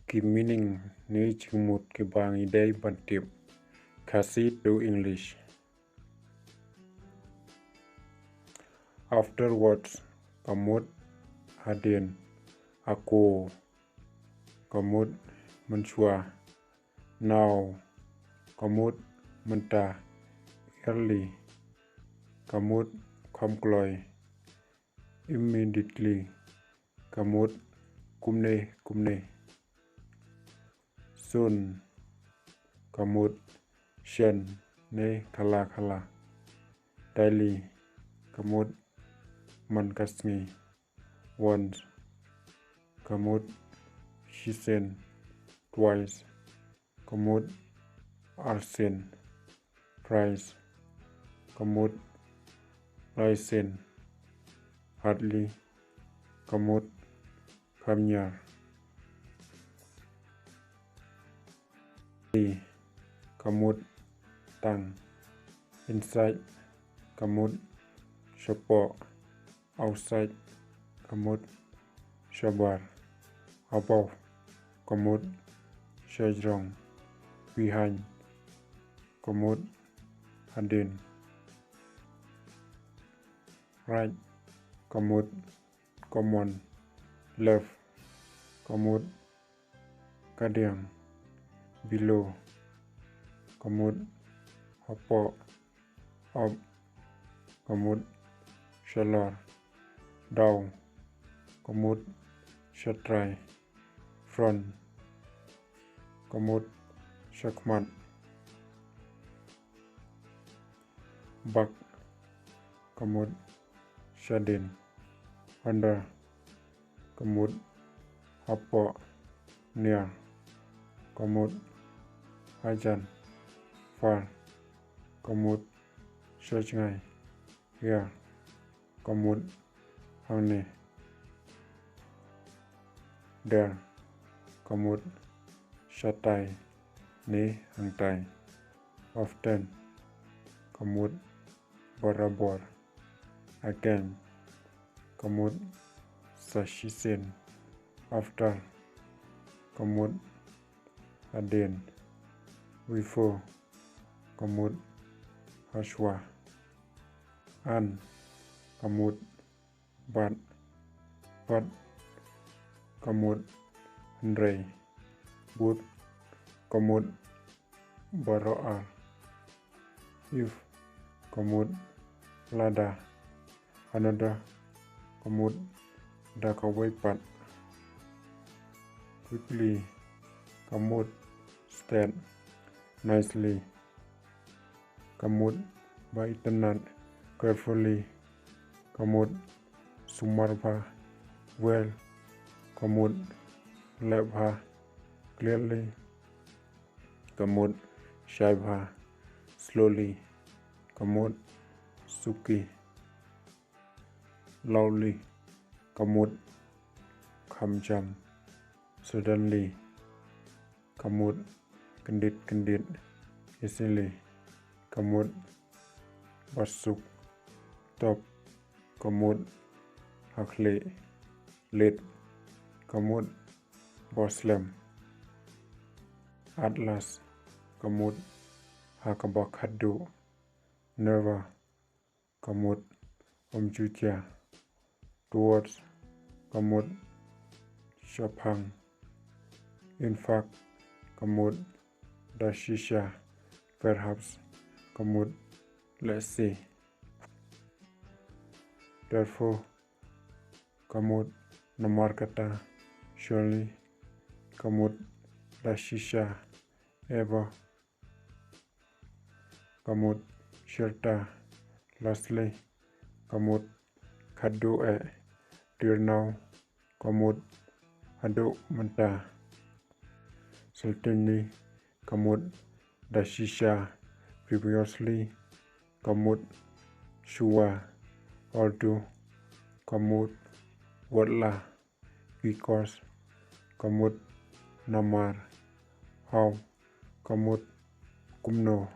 Ki meaning ni Jingmut ke bang idei bantip Khasi to English. Afterwards, kamut hadin aku kamut menchua. Now kamut menta early kamut kamkloy. Immediately kamut kumne. Soon kamut shen ne kala. Daily kamut mankasngi. Once kamut shisen. Twice kamut arsen. Thrice kamut raisen. Hardly kamut kamnyar. Kamut tang. Inside kamut shapo. Outside kamut shabar. Above kamut shajrong. Behind kamut hadin. Right kamut common. Left kamut kadiang. Below kamut hapo. Up kamut shalor. Down kamut shatrai. Front kamut shakmat. Back kamut shadin. Under kamut hapo. Near kamut hajan. Far kamut shajngai. Here kamut hangni. There kamut shatai ni hangtai. Often kamut barabor. Again kamut sashisen. After kamut hadin. Before kamut hashwa. An kamut bat. But kamut handrei. But kamut baro'ar. If kamut lada. Another kamut dakawaipat. Quickly kamut stand nicely. Kamut baitenat carefully. Kamut sumarba well. Kamut lebha clearly. Kamut shaibha slowly. Kamut Suki loudly. Kamut khamjam suddenly. Kamut kendit easily. Kamut basuk top. Kamut hakle late. Kamut boslem. At last kamut hakabakadu. Never kamut omjutia. Towards kamut shapang. In fact kamut dashisha. Perhaps kamut let's see. Therefore kamut namarkata. Surely kamut dashisha. Ever kamut shirta. Lastly kamut kadu till now kamut hadu menta. Certainly kamut dashisha. Previously kamut shua. Although kamut wadla. Because kamut namar. How kamut kumno.